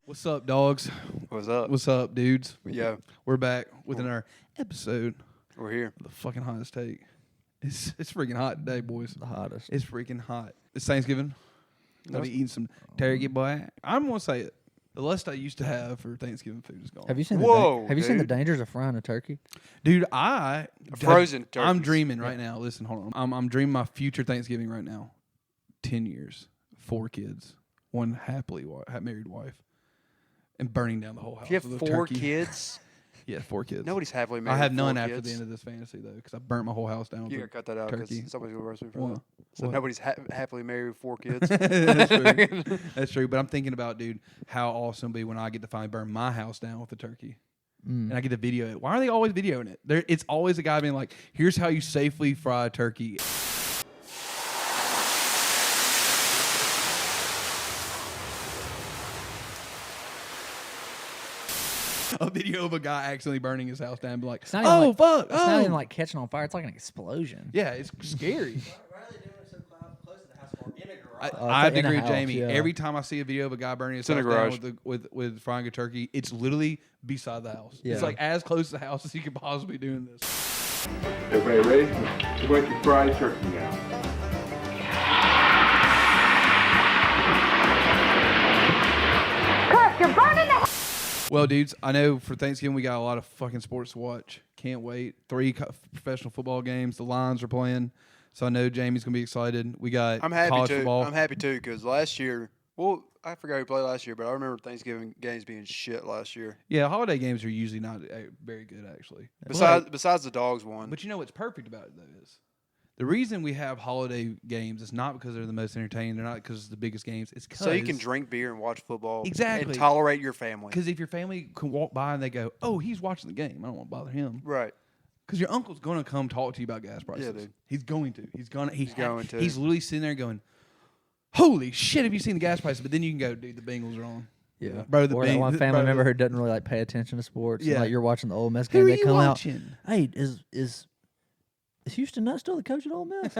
What's up, dogs? What's up? What's up, dudes? Yeah. We're back with another episode We're here. of the fucking hottest take. It's freaking hot today, boys. The hottest. It's freaking hot. It's Thanksgiving. I'll be eating some turkey, boy. I'm gonna say it. The lust I used to have for Thanksgiving food is gone. Have you seen Whoa, seen the dude. dangers of frying a turkey? Dude, Frozen I'm turkeys. dreaming right now. Listen, hold on. I'm dreaming my future Thanksgiving right now. 10 years, 4 kids, one happily married wife, and burning down the whole house. If you have with a 4 turkey. kids, Yeah, 4 kids. nobody's happily married. I have with none 4 after kids. the end of this fantasy though, because I burnt my whole house down. You with gotta cut that out turkey. because somebody's gonna roast me for What? that. So What? nobody's happily married with 4 kids. That's true. That's true. But I'm thinking about, dude, how awesome it'll be when I get to finally burn my house down with a turkey. And I get to video it. Why are they always videoing it? It's always a guy being like, here's how you safely fry a turkey. A video of a guy accidentally burning his house down and be like, It's not even like- fuck. It's not even like catching on fire. It's like an explosion. Yeah, it's scary. Why are they doing it so close to the house for? In a I, garage. I have to in a agree with house, Jamie. yeah. Every time I see a video of a guy burning his in a house down garage. with frying a turkey, it's literally beside the house. Yeah. It's like as close to the house as you could possibly do in this. Everybody ready? We're going to fry turkey now. Well, dudes, I know for Thanksgiving we got a lot of fucking sports to watch. Can't wait. 3 professional football games. The Lions are playing, so I know Jamie's gonna be excited. We got I'm happy college too. football. I'm happy too because last year, well, I forgot who played last year, but I remember Thanksgiving games being shit last year. Yeah, holiday games are usually not very good actually. Besides the Dawgs one. But you know what's perfect about it though is the reason we have holiday games is not because they're the most entertaining. They're not because it's the biggest games. It's because So you can drink beer and watch football. Exactly. And tolerate your family. Because if your family can walk by and they go, "Oh, he's watching the game," I don't want to bother him. Right. Because your uncle's going to come talk to you about gas prices. Yeah, dude. He's going to. He's going to. He's literally sitting there going, "Holy shit! Have you seen the gas prices?" But then you can go, "Dude, the Bengals are on." Yeah, Bro, the or that one family bro, member who doesn't really like pay attention to sports. Yeah. Like you're watching the Ole Miss Who game, are they you come watching? out. Hey, is Houston Nutt still the coach at Ole Miss?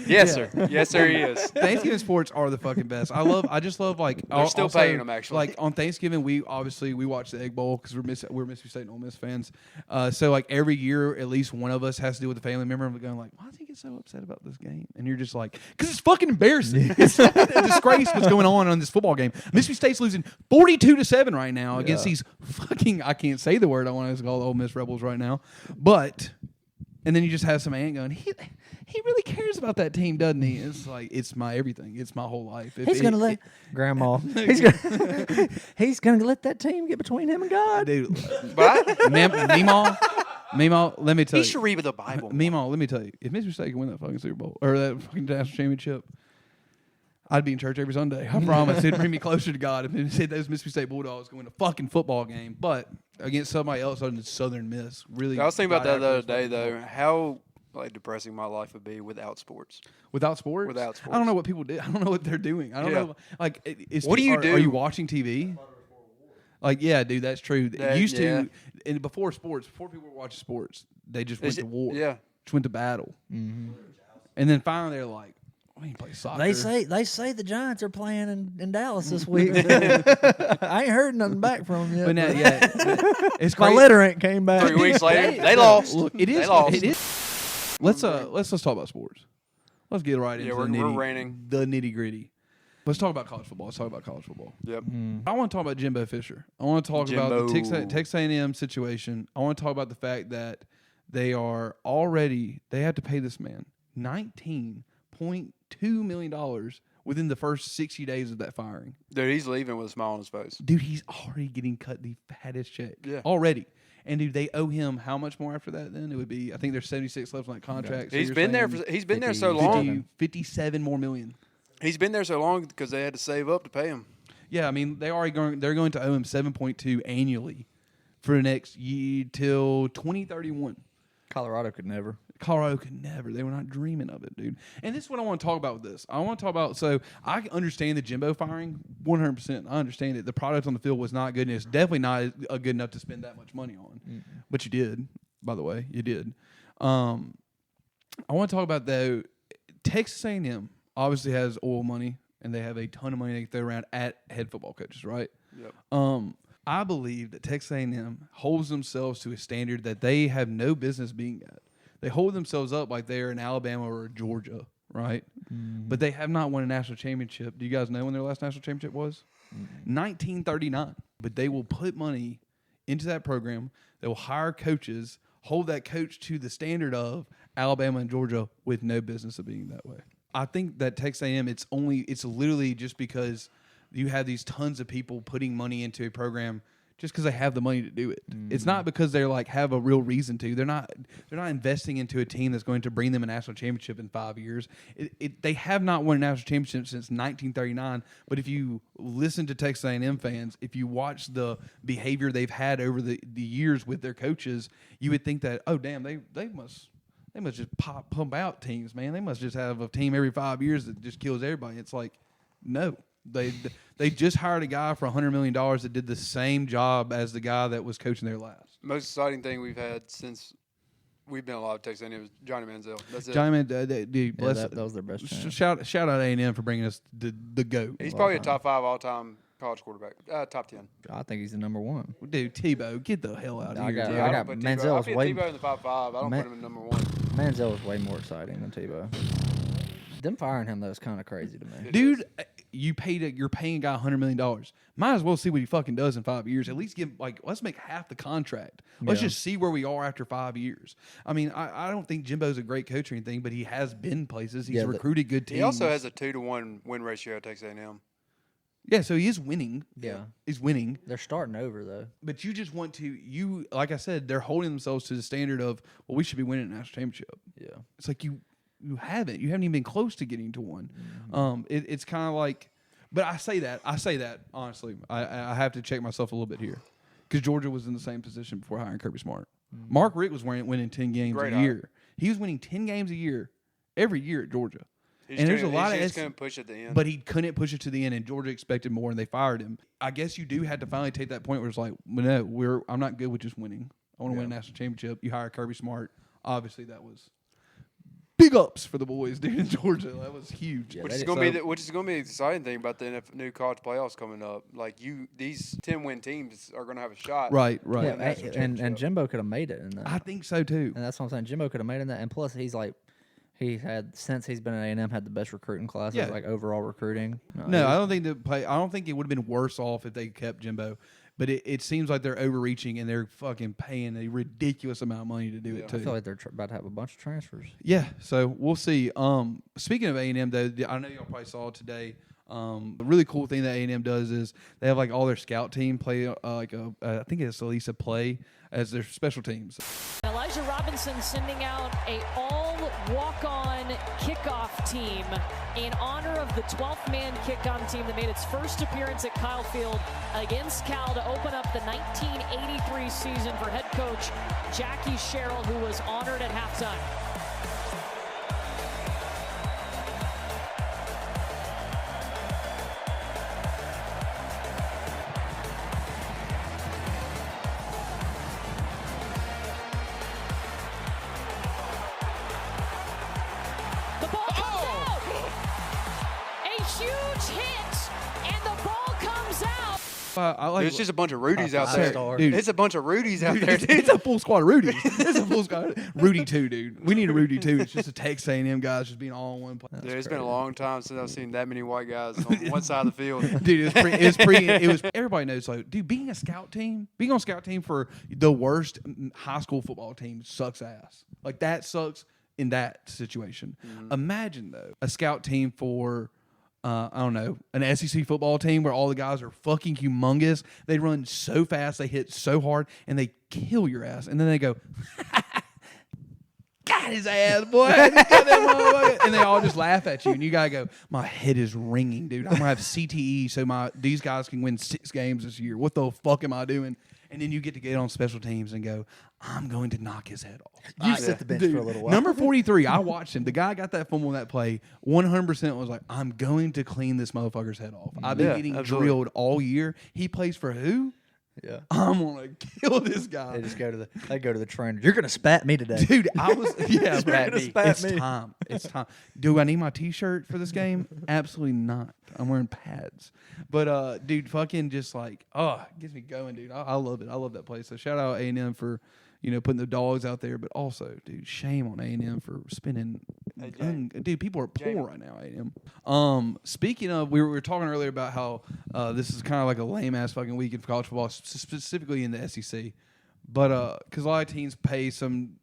Yes, sir. Yes, sir, he is. Thanksgiving sports are the fucking best. I just love like They're still also, paying them, actually. Like on Thanksgiving, we watch the Egg Bowl because we're Mississippi State and Ole Miss fans. So like every year, at least one of us has to deal with a family member and going like, "Why does he get so upset about this game?" And you're just like, "Because it's fucking embarrassing. It's a disgrace what's going on this football game. Mississippi State's losing 42-7 right now against these fucking I can't say the word I want to call the Ole Miss Rebels right now, but." And then you just have some aunt going, he really cares about that team, doesn't he? It's like, it's my everything. It's my whole life. He's gonna let Grandma. He's gonna let that team get between him and God. Dude, But Meemaw, let me tell he you. should read the Bible. Meemaw, let me tell you. If Mississippi State can win that fucking Super Bowl or that fucking national championship, I'd be in church every Sunday. I promise. It'd bring me closer to God if it said those Mississippi State Bulldogs going to fucking football game. But against somebody else other than Southern Miss, really. I was thinking about that the other day, God-awful though. How depressing my life would be without sports. Without sports? Without I don't know what people do. I don't know what they're doing. I don't Yeah. know. Like, What do you Are do? you watching TV? Like, yeah, dude, that's true. That- Used yeah. to, and before people were watching sports, they just went Is to it- war. yeah. Just went to battle. And then finally they're like, we can play soccer. They say the Giants are playing in Dallas this week. I ain't heard nothing back from them yet. But now, yeah, it's my crazy. letter ain't came back. 3 weeks later, they lost. Look, it is. They lost. It is. Let's talk about sports. Let's get right into we're raining. the nitty gritty. Let's talk about college football. Yep. I want to talk about Jimbo Fisher. I want to talk about the Jimbo. Texas A&M situation. I want to talk about the fact that they have to pay this man $19.2 million within the first 60 days of that firing. Dude, he's leaving with a smile on his face. Dude, he's already getting cut the fattest check. Yeah. Already. And dude, they owe him how much more after that? Then it would be. I think there's 76 left on that contract. So He's you're been there. saying He's been there so 50 long. 57 more million. He's been there so long because they had to save up to pay him. Yeah, I mean they're going to owe him 7.2 annually for the next year till 2031. Colorado could never. Colorado could never. They were not dreaming of it, dude. And this is what I want to talk about with this. I want to talk about, so I understand the Jimbo firing 100%. I understand it. The product on the field was not good, and it's definitely not good enough to spend that much money on. Mm-hmm. But you did, by the way. You did. I want to talk about, though, Texas A&M. obviously has oil money, and they have a ton of money they throw around at head football coaches, right? Yep. I believe that Texas A&M holds themselves to a standard that they have no business being at. They hold themselves up like they're in Alabama or Georgia, right? But they have not won a national championship. Do you guys know when their last national championship was? 1939. But they will put money into that program. They will hire coaches, hold that coach to the standard of Alabama and Georgia with no business of being that way. I think that Texas A&M, it's literally just because you have these tons of people putting money into a program just because they have the money to do it. It's not because they're like have a real reason to. They're not investing into a team that's going to bring them a national championship in 5 years. They have not won a national championship since 1939. But if you listen to Texas A&M fans, if you watch the behavior they've had over the years with their coaches, you would think that, oh damn, they must just pump out teams, man. They must just have a team every 5 years that just kills everybody. It's like, no. They just hired a guy for $100 million that did the same job as the guy that was coaching their last. Most exciting thing we've had since we've been alive at Texas A&M was Johnny Manziel. That's it. Johnny Manziel, dude, Yeah, that was their best chance. shout out A&M for bringing us the GOAT. He's probably a top 5 all-time college quarterback. Top 10. I think he's the number one. Dude, Tebow, get the hell out of I here. got- dude. I don't put Tebow. Manziel's I put way- Tebow in the top 5. I don't put him in number 1. Manziel was way more exciting than Tebow. Them firing him though is kind of crazy to me. Dude, you're paying a guy $100 million. Might as well see what he fucking does in 5 years. At least let's make half the contract. Let's Yeah. just see where we are after 5 years. I mean, I don't think Jimbo's a great coach or anything, but he has been places. He's Yeah, recruited good teams. He also has a 2-to-1 win ratio at Texas A&M. Yeah, so he is winning. Yeah, He's winning. they're starting over though. But you just want to, like I said, they're holding themselves to the standard of, well, we should be winning a national championship. Yeah, It's like you haven't. You haven't even been close to getting to one. It's kind of like, but I say that honestly. I have to check myself a little bit here because Georgia was in the same position before hiring Kirby Smart. Mark Richt was winning 10 games Great a hire. year. He was winning 10 games a year every year at Georgia. He's And there's a just lot of couldn't push at the end. but he couldn't push it to the end, and Georgia expected more, and they fired him. I guess you do have to finally take that point where it's like, well, no, I'm not good with just winning. I want to win a national championship. You hire Kirby Smart. Obviously, that was big ups for the boys, dude, in Georgia. That was huge. Yeah, Which that is is- going to be the exciting thing about the new college playoffs coming up. Like these 10-win teams are going to have a shot. Right. yeah, national and championship. Jimbo could have made it in that. I think so too. And that's what I'm saying. Jimbo could have made it in that. And plus, he's like, he had since he's been at A&M had the best recruiting classes, Yeah. like overall recruiting. No, I don't think I don't think it would have been worse off if they kept Jimbo. But it seems like they're overreaching and they're fucking paying a ridiculous amount of money to do it I too. feel like they're about to have a bunch of transfers. Yeah, so we'll see. Speaking of A&M, though, I know y'all probably saw today. The really cool thing that A&M does is they have like all their scout team play I think it's Elisa play as their special teams. Elijah Robinson sending out a all walk-on kickoff team in honor of the 12th man kick-on team that made its first appearance at Kyle Field against Cal to open up the 1983 season for head coach Jackie Sherrill, who was honored at halftime. The ball comes out! A huge hit, and the ball comes out! I like There's just a bunch of Rudies out there. Five-star. Dude. It's a bunch of Rudies out Dude, there, it's, dude. it's a full squad of Rudies. It's a full squad. Rudy too, dude. We need a Rudy too. It's just a Texas A&M guys just being all in one place. Dude, it's been a long time since I've seen that many white guys on one side of the field. Dude, it was everybody knows, like, dude, being on a scout team for the worst high school football team sucks ass. Like, that sucks in that situation. Imagine though a scout team for I don't know, an SEC football team where all the guys are fucking humongous. They run so fast, they hit so hard, and they kill your ass. And then they go, got his ass, boy. Got that motherfucker. And they all just laugh at you. And you got to go, my head is ringing, dude. I'm going to have CTE so these guys can win 6 games this year. What the fuck am I doing? And then you get to get on special teams and go, I'm going to knock his head off. You sit the bench Dude, for a little while. Number 43, I watched him. The guy got that fumble in that play. 100% was like, I'm going to clean this motherfucker's head off. I've been Yeah, getting absolutely. drilled all year. He plays for who? Yeah. I'm gonna kill this guy. They just go to the trainer. You're gonna spat me today. Dude, I was yeah, Spat bro. me. Spat It's me. time. It's time. Do I need my T-shirt for this game? Absolutely not. I'm wearing pads. But dude, fucking just like it gets me going, dude. I love it. I love that place. So shout out A&M for putting the Dogs out there, but also, dude, shame on A&M for spending. Dude, people are poor right now. A&M. Speaking of, we were talking earlier about how this is kind of like a lame ass fucking weekend for college football, specifically in the SEC. But because a lot of teams pay some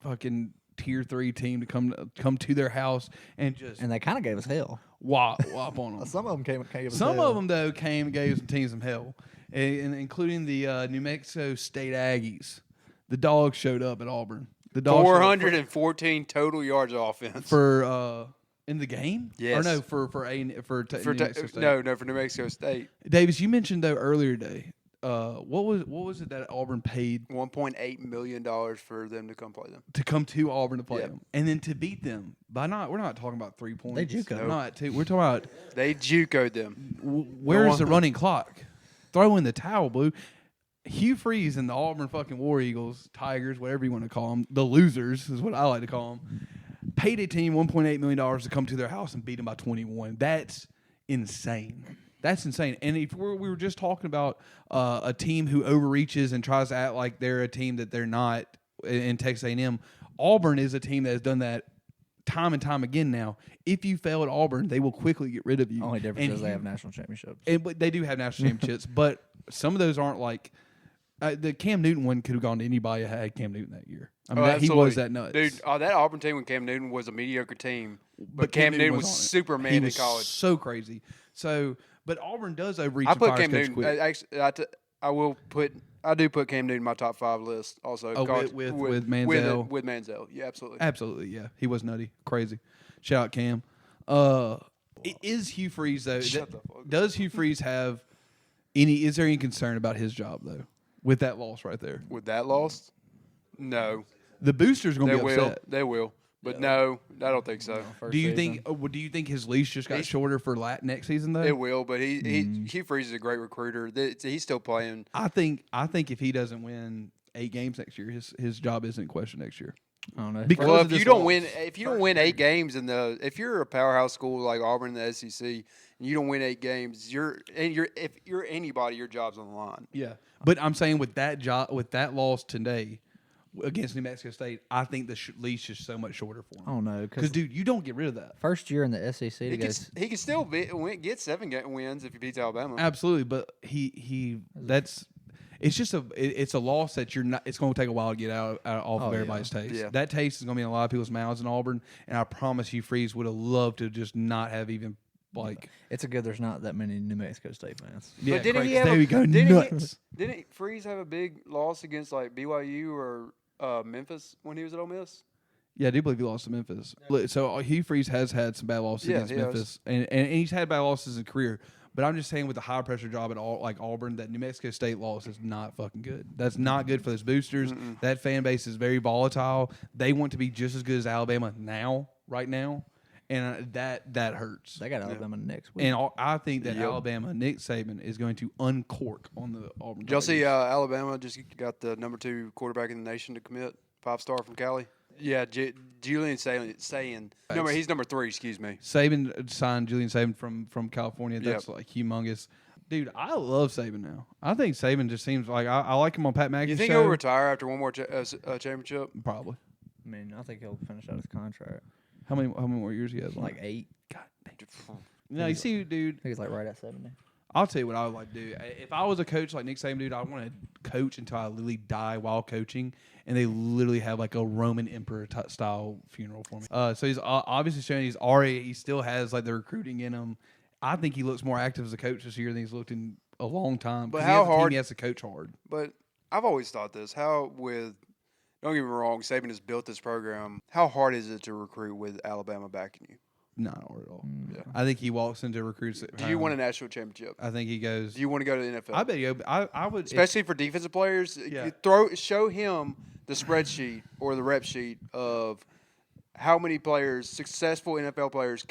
fucking tier 3 team to come to their house and just And they kind of gave us hell. whop on them. Some of them came give us Some hell. of them though came and gave some teams some hell, and including the New Mexico State Aggies. The Dogs showed up at Auburn. The Dogs 414 total yards of offense for in the game. Yes. Or no, for New Mexico State. no for New Mexico State. Davis, you mentioned though earlier today. What was it that Auburn paid $1.8 million for them to come play them. to come to Auburn to play Yep. them, and then to beat them by we're not talking about 3 points. They JUCO'd. We're not we're talking about They JUCO'd them. where's the running clock? Throw in the towel, Blue. Hugh Freeze and the Auburn fucking War Eagles, Tigers, whatever you want to call them, the losers is what I like to call them, paid a team $1.8 million to come to their house and beat them by 21. That's insane. That's insane. And if we were just talking about a team who overreaches and tries to act like they're a team that they're not in Texas A&M, Auburn is a team that has done that time and time again now. If you fail at Auburn, they will quickly get rid of you. Only difference And is they have national championships. but they do have national championships, but some of those aren't like the Cam Newton one could have gone to anybody that had Cam Newton that year. I mean, he was that nuts. Dude, that Auburn team when Cam Newton was a mediocre team, but Cam Newton was on it. Superman He in was college. so crazy. So, but Auburn does overreach. I and put fires Cam coach Newton. quick. Actually, I do put Cam Newton in my top 5 list. Also, Oh, college- with Manziel? with Manziel, yeah, absolutely. Absolutely, yeah. He was nutty, crazy. Shout out Cam. Is Hugh Freeze though? Shut the fuck up. Does Hugh Freeze have any? Is there any concern about his job though? With that loss right there, With that loss, no, the boosters going to they be will. upset. They will, but no, I don't think so. First Do you season. think? Do you think his leash just got He's- shorter for next season though? It will, but Hugh Freeze is a great recruiter. He's still playing. I think if he doesn't win 8 games next year, his job isn't in question next year. I don't know. Because Well, of if this you don't loss. win, 8 games if you're a powerhouse school like Auburn in the SEC and you don't win 8 games, if you're anybody, your job's on the line. Yeah, but I'm saying with that loss today against New Mexico State, I think the leash is so much shorter for him. I don't know Because dude, you don't get rid of that. first year in the SEC to He go. can still get 7 wins if he beats Alabama. Absolutely, but it's just it's a loss that you're not. It's going to take a while to get off of everybody's taste. Yeah. That taste is going to be in a lot of people's mouths in Auburn, and I promise you, Freeze would have loved to just not have even like. It's a good. There's not that many New Mexico State fans. Yeah, But didn't crazy. he have There we go didn't nuts. Didn't Freeze have a big loss against like BYU or Memphis when he was at Ole Miss? Yeah, I do believe he lost to Memphis. So Hugh Freeze has had some bad losses Yeah, against he has. Memphis, and he's had bad losses in his career. But I'm just saying, with the high pressure job at like Auburn, that New Mexico State loss is not fucking good. That's not good for those boosters. That fan base is very volatile. They want to be just as good as Alabama right now, and that hurts. They got Alabama next week. And I think that Yep. Alabama, Nick Saban, is going to uncork on the Auburn. Did y'all see Tigers. Alabama just got the number 2 quarterback in the nation to commit, 5-star from Cali? Yeah, Julian saying he's number 3. Excuse me. Saban signed Julian Saban from California. That's like humongous. Dude, I love Saban now. I think Saban just seems like I like him on Pat McAfee's You think show. he'll retire after one more championship? Probably. I mean, I think he'll finish out his contract. How many more years he has? Like 8. God dang. No, you see, dude. I think it's like right at 70. I'll tell you what I would like to do. If I was a coach like Nick Saban, dude, I want to coach until I literally die while coaching, and they literally have like a Roman emperor style funeral for me. So he's obviously showing he still has like the recruiting in him. I think he looks more active as a coach this year than he's looked in a long time. But 'Cause how he has a team hard- he has to coach hard? But I've always thought this. Don't get me wrong, Saban has built this program. How hard is it to recruit with Alabama backing you? Not hard at all. Yeah. I think he walks into recruits. Do you want a national championship? I think he goes. Do you want to go to the NFL? I bet you. I would. Especially for defensive players, Yeah. show him the spreadsheet or the rep sheet of how many players, successful NFL players,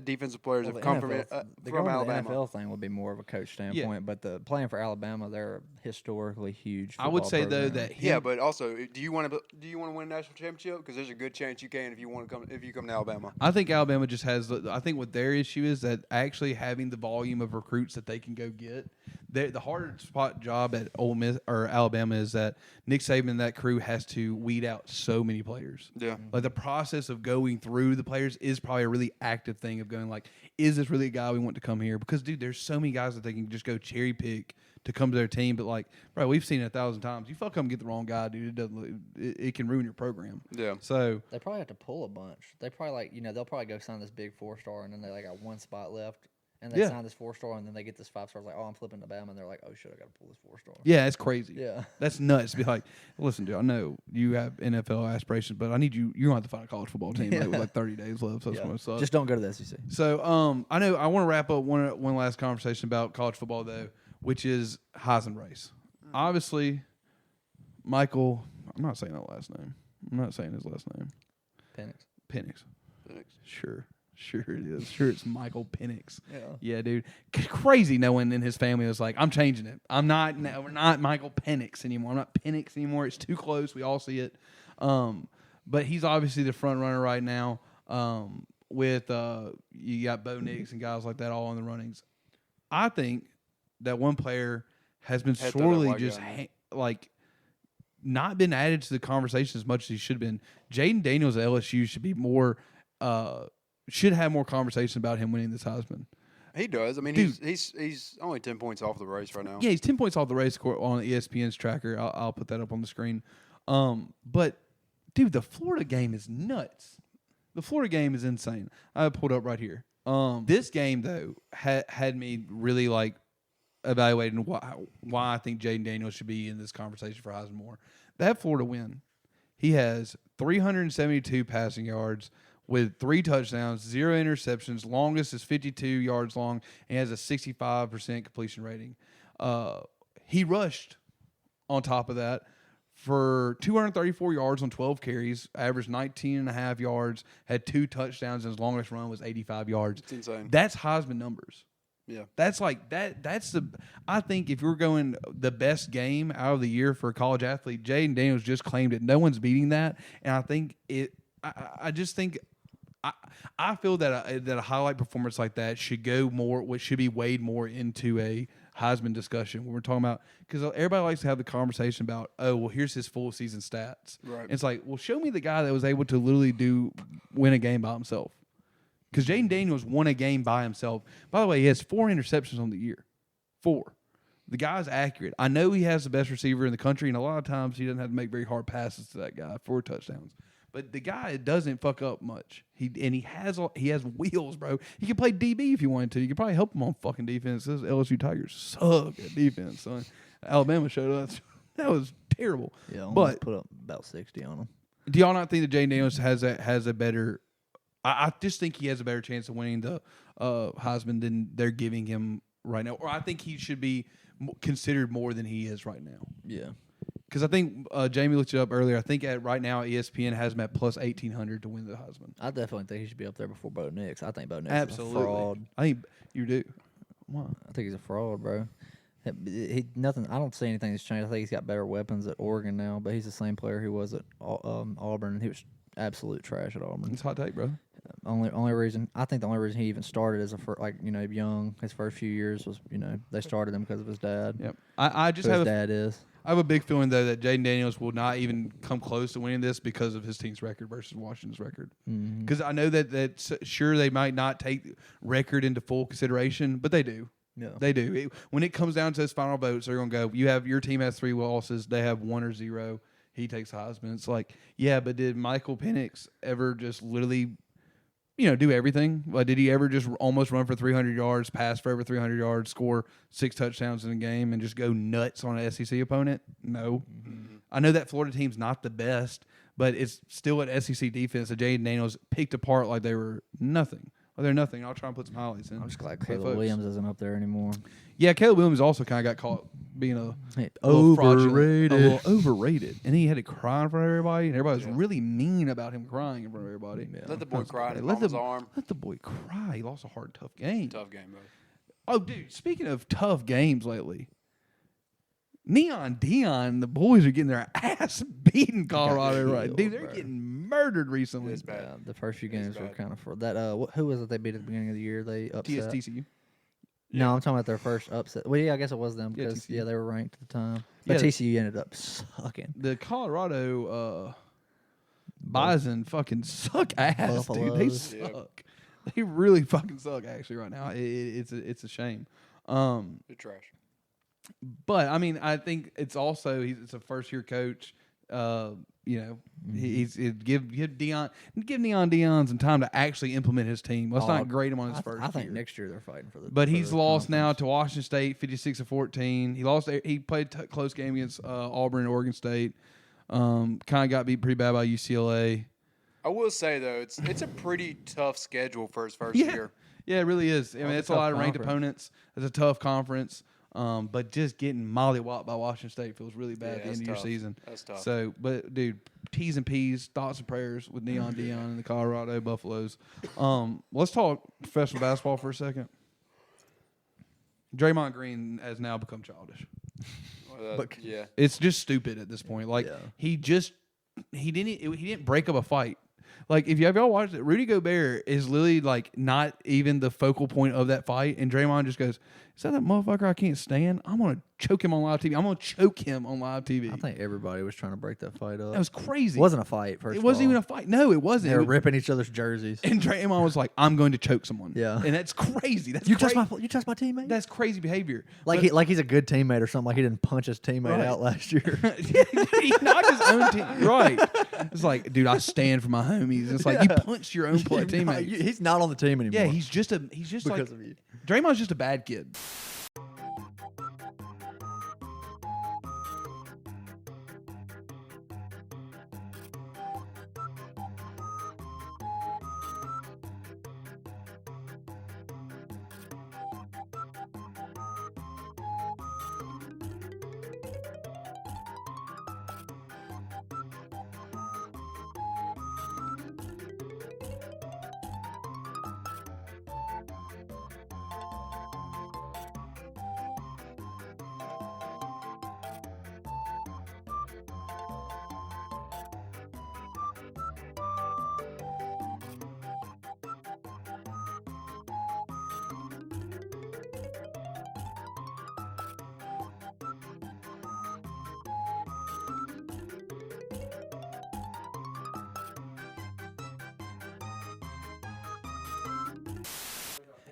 defensive players Well, have the come NFL the from going to Alabama. The NFL thing would be more of a coach standpoint, but the playing for Alabama, they're a historically huge. I would football say though program. that Yeah, but also, do you want to win a national championship? Because there's a good chance you can if you come to Alabama. I think Alabama just has. I think what their issue is that actually having the volume of recruits that they can go get. The harder spot job at Ole Miss or Alabama is that Nick Saban and that crew has to weed out so many players. Yeah. Like the process of going through the players is probably a really active thing of going like, is this really a guy we want to come here? Because dude, there's so many guys that they can just go cherry pick to come to their team. But like, bro, we've seen it 1,000 times. You fuck up and get the wrong guy, dude. It doesn't. It can ruin your program. Yeah. So They probably have to pull a bunch. They probably they'll probably go sign this big 4-star, and then they got one spot left, and they sign this 4-star, and then they get this 5-star. Like, oh, I'm flipping to Bama, and they're like, oh shit, I got to pull this 4-star. yeah, it's crazy. Yeah. That's nuts. To be like, listen, dude, I know you have NFL aspirations, but I need you. You're gonna have to find a college football team with like 30 days left. So that's gonna suck. Just don't go to the SEC. So I know I want to wrap up one last conversation about college football though, which is Heisman race. Obviously, Michael. I'm not saying that last name. I'm not saying his last name. Penix. Sure it is. Sure, it's Michael Penix. Yeah, dude. Crazy knowing in his family was like, I'm changing it. We're not Michael Penix anymore. I'm not Penix anymore. It's too close. We all see it. But he's obviously the front runner right now. With you got Bo Nix and guys like that all in the runnings. I think that one player has been sorely just not been added to the conversation as much as he should have been. Jaden Daniels at LSU should be more. Should have more conversation about him winning this Heisman. He does. I mean, Dude. he's only 10 points off the race right now. Yeah, he's 10 points off the race on ESPN's tracker. I'll put that up on the screen. But dude, the Florida game is nuts. The Florida game is insane. I pulled up right here. This game though had me really like evaluating why I think Jaden Daniels should be in this conversation for Heisman more. That Florida win, he has 372 passing yards with 3 touchdowns, 0 interceptions. Longest is 52 yards long, and has a 65% completion rating. He rushed on top of that for 234 yards on 12 carries, averaged 19.5 yards, had 2 touchdowns, and his longest run was 85 yards. It's insane. That's Heisman numbers. Yeah. That's like that. I think if you're going the best game out of the year for a college athlete, Jaden Daniels just claimed it. No one's beating that, and I think it. I just think. I feel that a highlight performance like that should go more. What should be weighed more into a Heisman discussion when we're talking about, because everybody likes to have the conversation about, oh, well, here's his full season stats. Right. It's like, well, show me the guy that was able to literally win a game by himself. Because Jaden Daniels won a game by himself. By the way, he has 4 interceptions on the year. 4. The guy's accurate. I know he has the best receiver in the country, and a lot of times he doesn't have to make very hard passes to that guy. 4 touchdowns. But the guy doesn't fuck up much. He has wheels, bro. He can play DB if you wanted to. You could probably help him on fucking defense. Those LSU Tigers suck at defense, son. Alabama showed us. That was terrible. Yeah, but put up about 60 on him. Do y'all not think that Jaden Daniels has a better? I just think he has a better chance of winning the Heisman than they're giving him right now. Or I think he should be considered more than he is right now. Yeah. Because I think Jamie looked it up earlier. I think right now ESPN has him at plus 1,800 to win the Heisman. I definitely think he should be up there before Bo Nix. I think Bo Nix Absolutely. is a fraud. I think you do. Why? I think he's a fraud, bro. He nothing. I don't see anything that's changed. I think he's got better weapons at Oregon now, but he's the same player he was at Auburn, and he was absolute trash at Auburn. It's hot take, bro. Only reason I think the only reason he even started as young, his first few years was they started him because of his dad. Yep. I just Who have his dad is. I have a big feeling though that Jaden Daniels will not even come close to winning this because of his team's record versus Washington's record. Because I know that sure they might not take record into full consideration, but they do. Yeah, they do. When it comes down to his final votes, they're going to go. Your team has 3 losses. They have 1 or 0. He takes Heisman. It's like, yeah, but did Michael Penix ever just literally, do everything? Like, did he ever just almost run for 300 yards, pass for over 300 yards, score 6 touchdowns in a game, and just go nuts on an SEC opponent? No. Mm-hmm. I know that Florida team's not the best, but it's still an SEC defense that Jaden Daniels picked apart like they were nothing. Like they're nothing. I'll try and put some highlights in. I'm just glad for Caleb folks. Williams isn't up there anymore. Yeah, Caleb Williams also kind of got caught being a Hey, little fraudulent, overrated. a little overrated, and he had to cry in front of everybody, and everybody was really mean about him crying in front of everybody. Let the boy cry in his Let mama's arm. Let the boy cry. He lost a hard, tough game. Tough game, bro. Oh, dude, speaking of tough games lately, Neon Dion and the boys are getting their ass beat in Colorado, right? killed, Dude, they're bro. getting murdered recently. It's bad. Yeah, the first few games were bad. kind of for that. Who was it they beat at the beginning of the year? They upset. TCU. No, I'm talking about their first upset. Well, yeah, I guess it was them Yeah, because TCU. they were ranked at the time. But Yeah. TCU ended up sucking. The Colorado Bison fucking suck ass, dude. They Buffaloes. Yeah. suck. They really fucking suck. Actually, right now, it's a shame. They're trash. But I mean, I think it's also it's a first year coach. You know, give Neon Dion some time to actually implement his team. Let's not grade him on his first. I think year. next year they're fighting for the. But for he's the lost now conference. to Washington State, 56-14. He lost. He played a close game against Auburn and Oregon State. Kind of got beat pretty bad by UCLA. I will say though, it's a pretty tough schedule for his first Yeah, year. yeah, it really is. I mean, it's it's a a lot tough of ranked conference. opponents. It's a tough conference. But just getting mollywopped by Washington State feels really bad Yeah, at the that's end of your tough. season. That's tough. So, but dude, T's and P's, thoughts and prayers with Neon Dion and the Colorado Buffaloes. Let's talk professional basketball for a second. Draymond Green has now become childish. Yeah. It's just stupid at this point. Like Yeah. he didn't break up a fight. Like if y'all watched it, Rudy Gobert is literally like not even the focal point of that fight, and Draymond just goes, "Is that motherfucker I can't stand? I'm gonna choke him on live TV. I'm gonna choke him on live TV." I think everybody was trying to break that fight up. That was crazy. It wasn't a fight. First, It wasn't even a fight. No, it wasn't. They were It was- ripping each other's jerseys. and Draymond was like, "I'm going to choke someone." Yeah. and that's crazy. That's You crazy. touched my teammate. That's crazy behavior. Like But- he's a good teammate or something. Like he didn't punch his teammate Right. out last year. He knocked his own team. Right. It's like, dude, I stand for my homies. It's like you punched your own teammate. He's not on the team anymore. Yeah, he's just because like of you. Draymond's just a bad kid.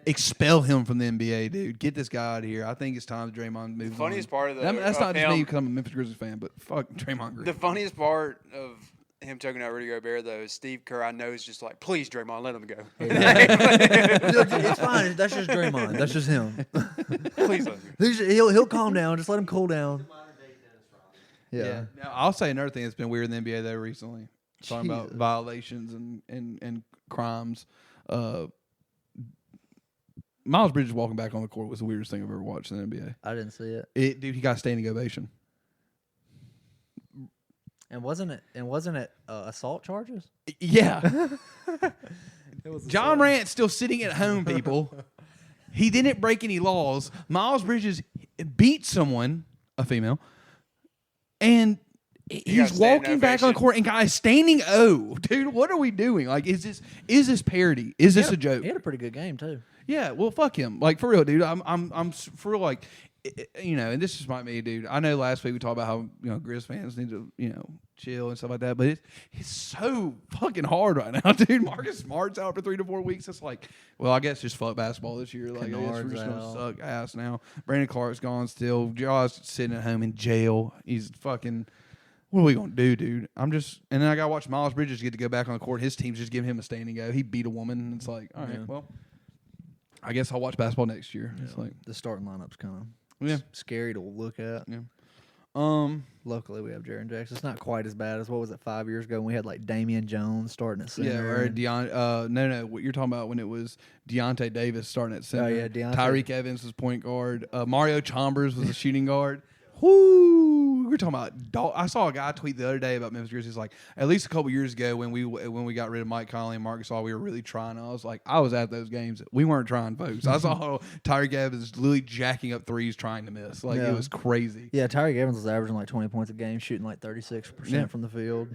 Expel him from the NBA, dude. Get this guy out of here. I think it's time Draymond moves. Funniest on. part of the that's of not just him- me because I'm a Memphis Grizzlies fan, but fuck Draymond Green. The funniest part of him choking out Rudy Gobert though is Steve Kerr. I know is just like, please Draymond, let him go. It's fine. That's just Draymond. That's just him. Please let him go. He'll calm down. Just let him cool down. Yeah. Now, I'll say another thing that's been weird in the NBA though recently. Talking about Jesus. violations and crimes. Miles Bridges walking back on the court was the weirdest thing I've ever watched in the NBA. I didn't see it. Dude, he got a standing ovation. And wasn't it assault charges? Yeah. John Morant's still sitting at home, people. He didn't break any laws. Miles Bridges beat someone, a female, and got he's a standing walking back on the ovation. court and got a standing O. Dude, what are we doing? Like, is this parody? Is this a joke? He had a pretty good game too. Yeah, well, fuck him. Like, for real, dude. I'm for real, like, you know, and this is my me, dude. I know last week we talked about how, you know, Grizz fans need to, you know, chill and stuff like that, but it's so fucking hard right now, dude. Marcus Smart's out for 3 to 4 weeks. It's like, well, I guess just fuck basketball this year. Like, I guess we're Kennard's just gonna out. suck ass now. Brandon Clark's gone still. Jaw's sitting at home in jail. He's fucking. What are we gonna do, dude? And then I gotta watch Miles Bridges get to go back on the court. His team's just giving him a standing go. He beat a woman, and it's like, all right, Yeah. well, I guess I'll watch basketball next year. It's like, The starting lineup's kind of yeah. scary to look at. Yeah. Locally, we have Jaren Jackson. It's not quite as bad as what was it 5 years ago when we had like Damian Jones starting at center. Yeah, or no, what you're talking about when it was Deontay Davis starting at center. yeah, Deontay. Tyreek Evans was point guard. Mario Chalmers was a shooting guard. Whoo! We're talking about. I saw a guy tweet the other day about Memphis Grizzlies. Like at least a couple years ago when we got rid of Mike Conley and Marcus Gasol, we were really trying. I was like, I was at those games. We weren't trying, folks. I saw Tyreek Evans literally jacking up threes trying to miss. Like it was crazy. Yeah, Tyreek Evans was averaging like 20 points a game, shooting like 36% from the field.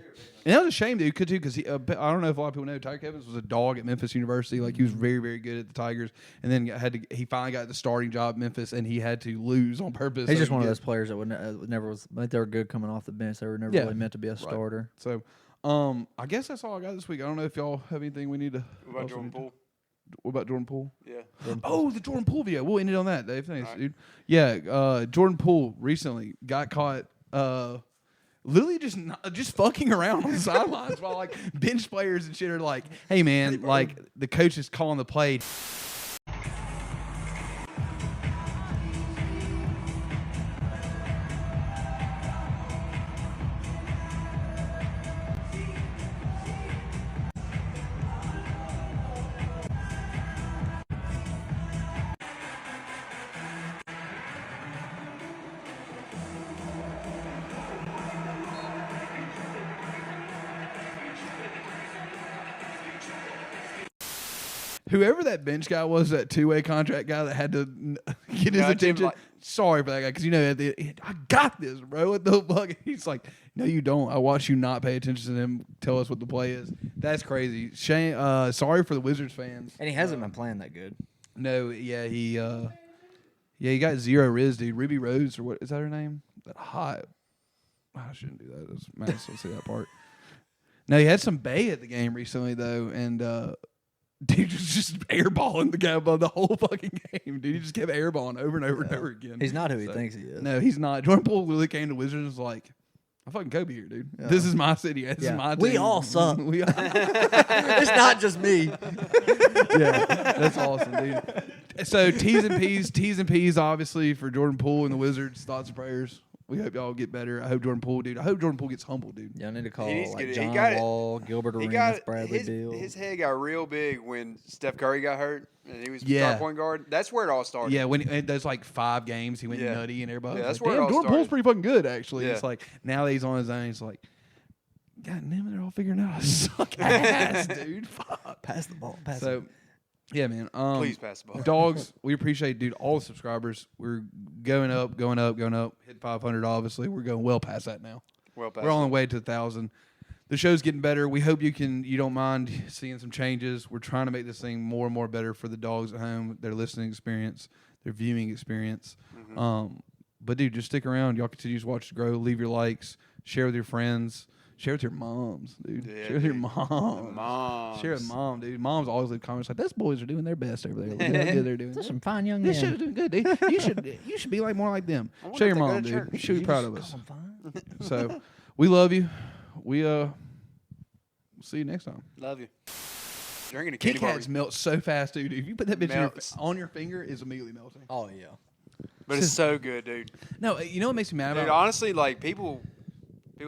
And that was a shame, dude. Could too, because I don't know if a lot of people know Tyreek Evans was a dog at Memphis University. Like he was very, very good at the Tigers, and then he finally got the starting job at Memphis, and he had to lose on purpose. He's just one of those players that never was. I think they were good coming off the bench. They were never really meant to be a starter. So, I guess that's all I got this week. I don't know if y'all have anything we need to. What about Jordan Poole? What about Jordan Poole? Yeah. Oh, the Jordan Poole video. We'll end it on that, Dave. Thanks, dude. Yeah, Jordan Poole recently got caught. Literally just fucking around on the sidelines while like bench players and shit are like, hey man, like the coach is calling the play. Whoever that bench guy was, that two-way contract guy that had to get his attention. Sorry for that guy, because you know I got this, bro. What the fuck? He's like, no, you don't. I watched you not pay attention to him. Tell us what the play is. That's crazy. Shane, sorry for the Wizards fans. And he hasn't been playing that good. No, yeah, he got zero Riz, dude. Ruby Rose, or what is that her name? That hot. I shouldn't do that. I might still say that part. No, he had some Bay at the game recently though, and. Dude was just airballing the guy above the whole fucking game. Dude, he just kept airballing over and over and over again. He's not who he thinks he is. No, he's not. Jordan Poole literally came to Wizards and was like, I'm fucking Kobe here, dude. Yeah. This is my city. This is my team. We all suck. It's not just me. Yeah, that's awesome, dude. So T's and P's, obviously, for Jordan Poole and the Wizards. Thoughts and prayers. We hope y'all get better. I hope Jordan Poole, dude. I hope Jordan Poole gets humble, dude. Y'all need to call like John Wall, Gilbert Arenas, Bradley Beal. His head got real big when Steph Curry got hurt and he was star point guard. That's where it all started. Yeah, when those like 5 games, he went nutty and everybody. Yeah, was that's like, where it all Jordan Poole's pretty fucking good, actually. Yeah. It's like now that he's on his own, it's like, God damn it, they're all figuring out how to suck ass, dude. Fuck. Pass the ball. Yeah, man. Please pass the ball. Dogs, we appreciate, dude, all the subscribers. We're going up. Hit 500, obviously. We're going well past that now. We're on the way to 1,000. The show's getting better. We hope you don't mind seeing some changes. We're trying to make this thing more and more better for the dogs at home, their listening experience, their viewing experience. Mm-hmm. But, dude, just stick around. Y'all continue to watch us grow. Leave your likes. Share with your friends. Share with your moms, dude. Yeah, share with your mom. Moms. Share with mom, dude. Moms always leave comments like, "Those boys are doing their best over there. Look how good they're doing. Those are some fine young This men. show's doing good, dude. You should be like more like them. Show your mom, dude. You should be proud of us. So, we love you. We see you next time. Love you. Drinking a Kit candy bar. Kats melt so fast, dude. If you put that bitch on your finger, it's immediately melting. Oh, yeah. But it's so good, dude. No, you know what makes me mad Dude, about? honestly, like people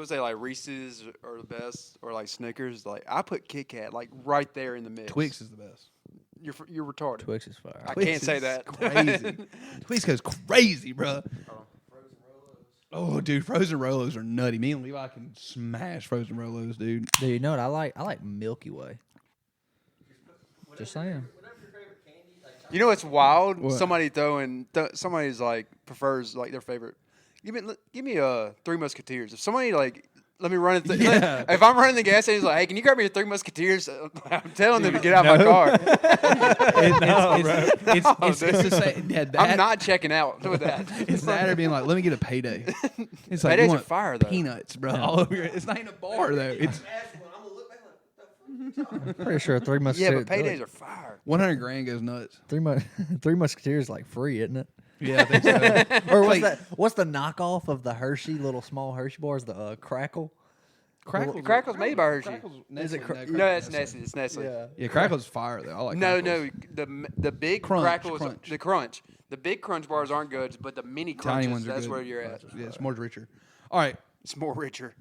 say like Reese's are the best or like Snickers. Like I put Kit Kat like right there in the mix. Twix is the best. You're retarded. Twix is fire. I Twix can't say is that. Crazy. Twix goes crazy, bro. Oh, dude, frozen Rolos are nutty. Me and Levi can smash frozen Rolos, dude. Dude, you know what I like? I like Milky Way. Just saying. You know what's wild? What? Somebody's like prefers like their favorite. Give me a Three Musketeers. If somebody like let me run it. Yeah. If I'm running the gas station, like, hey, can you grab me a Three Musketeers? I'm telling them to get out of my car. It's the same. Yeah, I'm not checking out with that. It's that or being like, let me get a payday. It's like, Paydays you are want fire though. peanuts, bro. All over your, it's not even a bar though. It's I'm gonna look back like, what the fuck? Pretty sure Three Yeah, Musketeers. but paydays are fire. 100 grand goes nuts. Three Musketeers is like free, isn't it? Yeah, I think so. Or what's the knockoff of the Hershey little small Hershey bars? The Crackle. Crackle's made by Hershey. Is it No, it's Nestle. It's Nestle. Yeah. Crackle's fire though. I like. No, Crackles. no. The big Crunch, Crackles, crunch. the crunch. The big crunch bars aren't good, but the mini Tiny crunches, ones are that's good. where you're at. Yeah, it's more richer. All right, It's more richer.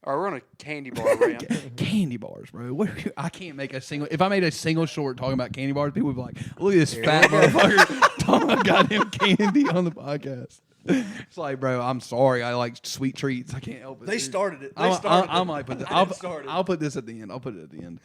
All right, we're on a candy bar rant. candy bars, bro. I can't make a single. If I made a single short talking about candy bars, people would be like, "Look at this fat motherfucker talking about goddamn candy on the podcast." It's like, bro, I'm sorry. I like sweet treats. I can't help it. They dude. started it. They I started I it. might put this. I didn't start it. I'll put this at the end. I'll put it at the end.